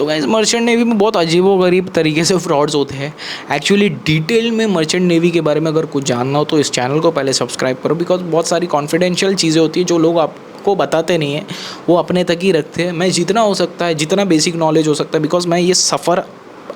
तो guys merchant navy में बहुत अजीबोगरीब तरीके से फ्रॉड्स होते हैं। एक्चुअली डिटेल में मर्चेंट नेवी के बारे में अगर कुछ जानना हो तो इस चैनल को पहले सब्सक्राइब करो, बिकॉज बहुत सारी कॉन्फिडेंशियल चीज़ें होती हैं जो लोग आपको बताते नहीं हैं, वो अपने तक ही रखते हैं। मैं जितना हो सकता है, जितना बेसिक नॉलेज हो सकता है, बिकॉज मैं ये सफ़र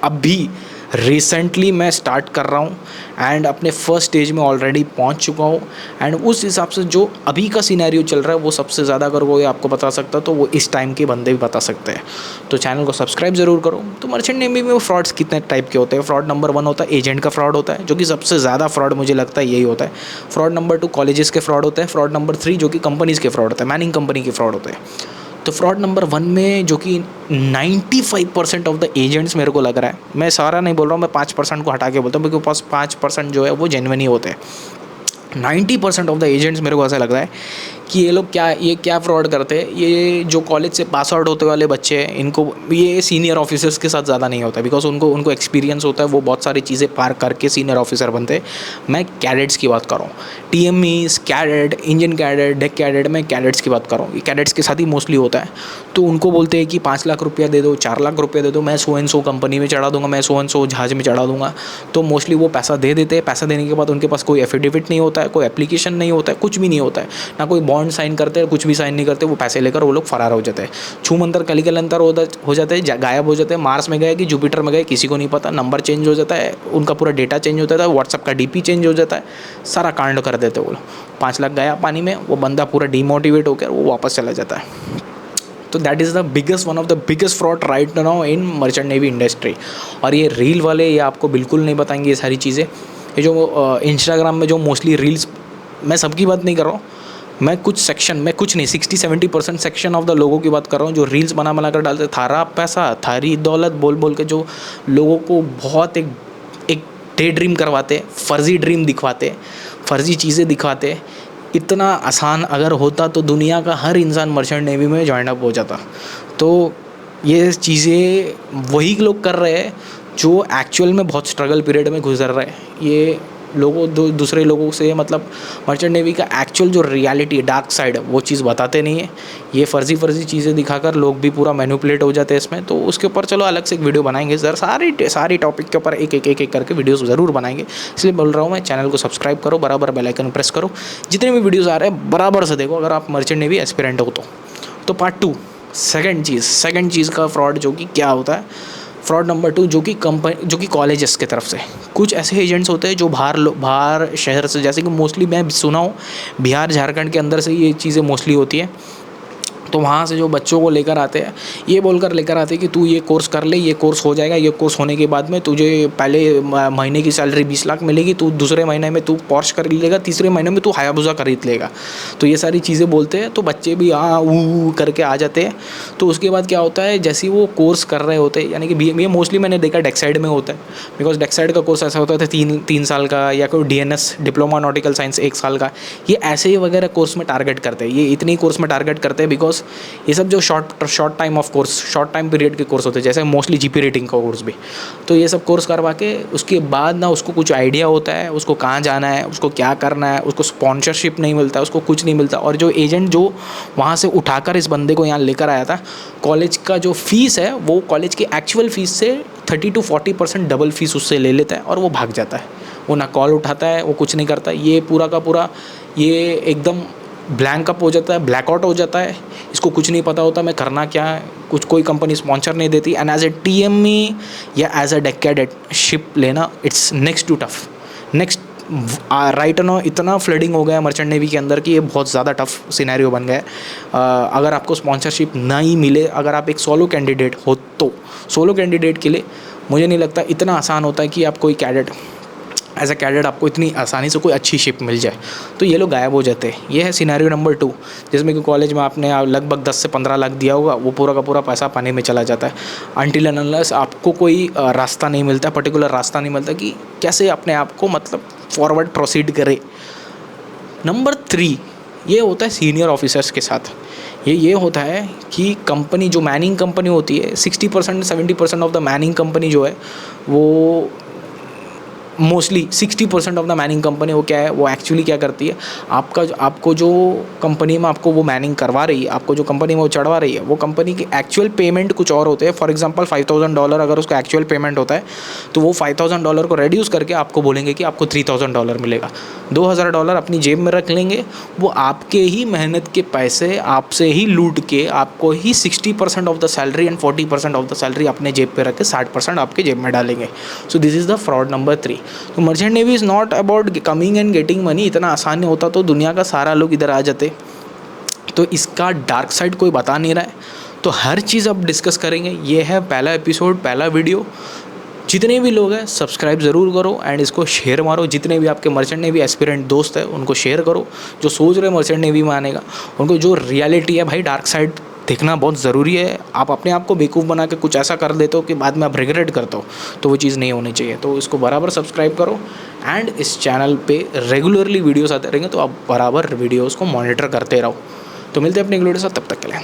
अभी रिसेंटली मैं स्टार्ट कर रहा हूँ एंड अपने फर्स्ट स्टेज में ऑलरेडी पहुँच चुका हूँ। एंड उस हिसाब से जो अभी का सिनेरियो चल रहा है वो सबसे ज़्यादा अगर कोई आपको बता सकता तो वो इस टाइम के बंदे भी बता सकते हैं। तो चैनल को सब्सक्राइब ज़रूर करो। तो मर्चेंट नेवी में फ्रॉड्स कितने टाइप के होते हैं? फ्रॉड नंबर 1 होता है एजेंट का फ्रॉड होता है, जो कि सबसे ज़्यादा फ्रॉड मुझे लगता है यही होता है। फ्रॉड नंबर 2 कॉलेजेस के फ्रॉड होते हैं। फ्रॉड नंबर 3 जो कि कंपनीज़ के फ्रॉड होते हैं, मैनिंग कंपनी के फ्रॉड होते हैं। तो फ्रॉड नंबर 1 में जो कि 95% ऑफ द एजेंट्स मेरे को लग रहा है, मैं सारा नहीं बोल रहा हूँ, मैं 5% को हटा के बोलता हूँ, मेरे पास 5% जो है वो जेन्युइन ही होते हैं। 90% ऑफ द एजेंट्स मेरे को ऐसा लग रहा है कि ये क्या फ्रॉड करते हैं। ये जो कॉलेज से पास आउट होते वाले बच्चे हैं, इनको ये सीनियर ऑफिसर्स के साथ ज़्यादा नहीं होता, बिकॉज उनको एक्सपीरियंस होता है, वो बहुत सारी चीज़ें पार करके सीनियर ऑफिसर बनते हैं। मैं कैडेट्स की बात कर रहा हूँ, TMEs, cadet, engine cadet, deck cadet, मैं कैडेट्स की बात कर रहा हूँ। ये कैडेट्स के साथ ही मोस्टली होता है। तो उनको बोलते हैं कि 5 लाख रुपया दे दो, 4 लाख रुपया दे दो, मैं सो एंड सो कंपनी में चढ़ा दूंगा, मैं सो एंड सो जहाज में चढ़ा दूंगा। तो मोस्टली वो पैसा दे देते हैं। पैसा देने के बाद उनके पास कोई एफिडेविट नहीं होता है, कोई एप्लीकेशन नहीं होता है, कुछ भी नहीं होता है, ना कोई बॉन्ड साइन करते हैं, कुछ भी साइन नहीं करते। वो पैसे लेकर वो लोग फरार हो जाते हैं, छू मंतर कलिकल अंतर हो जाते हैं, गायब हो जाते हैं। मार्स में गए कि जुपिटर में गए किसी को नहीं पता। नंबर चेंज हो जाता है, उनका पूरा डेटा चेंज हो जाता है, व्हाट्सअप का DP चेंज हो जाता है, सारा कांड कर देते हैं वो लोग। 5 लाख गया पानी में, वो बंदा पूरा डीमोटिवेट होकर वो वापस चला जाता है। तो that is one of the biggest fraud right now in merchant navy industry. और ये रील वाले ये आपको बिल्कुल नहीं बताएंगे ये सारी चीज़ें। ये जो इंस्टाग्राम में जो मोस्टली रील्स, मैं सबकी बात नहीं कर रहा हूँ, मैं कुछ नहीं 60-70% सेक्शन ऑफ द लोगों की बात कर रहा हूँ जो रील्स बना कर डालते, थारा पैसा थारी दौलत बोल बोल के जो लोगों को बहुत एक डे ड्रीम करवाते, फर्जी ड्रीम दिखवाते, फर्जी चीज़ें दिखाते। इतना आसान अगर होता तो दुनिया का हर इंसान मर्चेंट नेवी में ज्वाइन अप हो जाता। तो ये चीज़ें वही लोग कर रहे हैं जो एक्चुअल में बहुत स्ट्रगल पीरियड में गुजर रहे हैं। ये दूसरे लोगों से मतलब मर्चेंट नेवी का एक्चुअल जो रियलिटी डार्क साइड है वो चीज़ बताते नहीं है। ये फर्जी चीज़ें दिखाकर लोग भी पूरा मैनिपुलेट हो जाते हैं इसमें। तो उसके ऊपर चलो अलग से एक वीडियो बनाएंगे सर, सारी टॉपिक के ऊपर एक करके वीडियोस ज़रूर बनाएंगे। इसलिए बोल रहा हूँ मैं, चैनल को सब्सक्राइब करो, बराबर बेल आइकन प्रेस करो, जितने भी वीडियोज़ आ रहे हैं बराबर से देखो अगर आप मर्चेंट नेवी एस्पिरेंट हो तो। पार्ट 2 सेकंड चीज़ का फ्रॉड जो कि क्या होता है, फ्रॉड नंबर 2 जो कि कॉलेजेस की तरफ से कुछ ऐसे एजेंट्स होते हैं जो बाहर शहर से, जैसे कि मोस्टली मैं सुना हूँ बिहार झारखंड के अंदर से ये चीज़ें मोस्टली होती है। तो वहाँ से जो बच्चों को लेकर आते हैं, ये बोलकर लेकर आते हैं कि तू ये कोर्स कर ले, ये कोर्स हो जाएगा, ये कोर्स होने के बाद में तुझे पहले महीने की सैलरी 20 लाख मिलेगी, तू दूसरे महीने में तू पॉर्श खरीद लेगा, तीसरे महीने में तू हायाबुसा खरीद लेगा। तो ये सारी चीज़ें बोलते हैं, तो बच्चे भी ऊ करके आ जाते हैं। तो उसके बाद क्या होता है, जैसे वो कोर्स कर रहे होते हैं, यानी कि ये मोस्टली मैंने देखा डेक्साइड में होता है, बिकॉज डेक्साइड का कोर्स ऐसा होता था 3 साल का, या कोई DNS डिप्लोमा नॉटिकल साइंस 1 साल का, ये ऐसे ही वगैरह कोर्स में टारगेट करते हैं। ये इतनी कोर्स में टारगेट करते हैं बिकॉज ये सब जो शॉर्ट टाइम पीरियड के कोर्स होते हैं, जैसे मोस्टली GP रेटिंग का कोर्स भी। तो ये सब कोर्स करवा के उसके बाद ना उसको कुछ आइडिया होता है, उसको कहाँ जाना है, उसको क्या करना है, उसको स्पॉन्सरशिप नहीं मिलता, उसको कुछ नहीं मिलता। और जो एजेंट जो वहाँ से उठाकर इस बंदे को यहाँ लेकर आया था, कॉलेज का जो फीस है वो कॉलेज की एक्चुअल फीस से 30-40% डबल फीस उससे ले लेता है और वो भाग जाता है। वो ना कॉल उठाता है, वो कुछ नहीं करता। ये पूरा का पूरा ये एकदम ब्लैंक अप हो जाता है, ब्लैकआउट हो जाता है। इसको कुछ नहीं पता होता मैं करना क्या है, कोई कंपनी स्पॉन्सर नहीं देती। एंड एज ए TME या as a deck cadet ship लेना it's next to tough. Right no इतना फ्लडिंग हो गया मर्चेंट नेवी के अंदर कि ये बहुत ज़्यादा टफ सिनेरियो बन गया है। अगर आपको स्पॉन्सरशिप नहीं मिले, अगर आप एक सोलो कैंडिडेट हो तो सोलो कैंडिडेट के लिए मुझे नहीं लगता इतना आसान होता है कि आप कोई कैडेट एज अ कैडेट आपको इतनी आसानी से कोई अच्छी शिप मिल जाए। तो ये लोग गायब हो जाते हैं। ये है सिनेरियो नंबर 2, जिसमें कि कॉलेज में आपने लगभग 10 से 15 लाख दिया होगा, वो पूरा का पूरा पैसा पानी में चला जाता है। अनटिल एंड अनलेस आपको कोई रास्ता नहीं मिलता, पर्टिकुलर रास्ता नहीं मिलता कि कैसे अपने आप को मतलब फॉरवर्ड प्रोसीड करे। नंबर 3 ये होता है सीनियर ऑफिसर्स के साथ। ये होता है कि कंपनी जो मैनिंग कंपनी होती है, 60% 70% ऑफ द मैनिंग कंपनी जो है वो mostly 60% of the Manning company वो क्या है, वो एक्चुअली क्या करती है, आपको जो कंपनी में आपको वो मैनिंग करवा रही है, आपको जो कंपनी में वो चढ़वा रही है, वो कंपनी की एक्चुअल पेमेंट कुछ और होते हैं। फॉर एग्जांपल $5,000 अगर उसका एक्चुअल पेमेंट होता है, तो वो $5,000 को रेड्यूस करके आपको बोलेंगे कि आपको $3,000 मिलेगा। $2,000 अपनी जेब में रख लेंगे, वो आपके ही मेहनत के पैसे आपसे ही लूट के आपको ही 60% of the salary and 40% of the salary अपने जेब पे रख के 60% आपके जेब में डालेंगे। So this is the fraud number 3। तो merchant navy is not about coming and getting money. इतना आसान नहीं होता तो दुनिया का सारा लोग इधर आ जाते। तो इसका डार्क साइड कोई बता नहीं रहा है, तो हर चीज़ अब डिस्कस करेंगे। ये है पहला एपिसोड, पहला वीडियो। जितने भी लोग हैं सब्सक्राइब ज़रूर करो एंड इसको शेयर मारो। जितने भी आपके मर्चेंट नेवी एस्पिरेंट दोस्त हैं उनको शेयर करो, जो सोच रहे हैं मर्चेंट नेवी में आने का। उनको जो रियलिटी है भाई, डार्क साइड देखना बहुत ज़रूरी है। आप अपने आप को बेवकूफ़ बना के कुछ ऐसा कर देते हो कि बाद में आप रिग्रेट करते हो, तो वो चीज़ नहीं होनी चाहिए। तो इसको बराबर सब्सक्राइब करो एंड इस चैनल पे रेगुलरली वीडियोस आते रहेंगे, तो आप बराबर वीडियोस को मॉनिटर करते रहो। तो मिलते हैं अपने वीडियो के साथ, तब तक के लिए।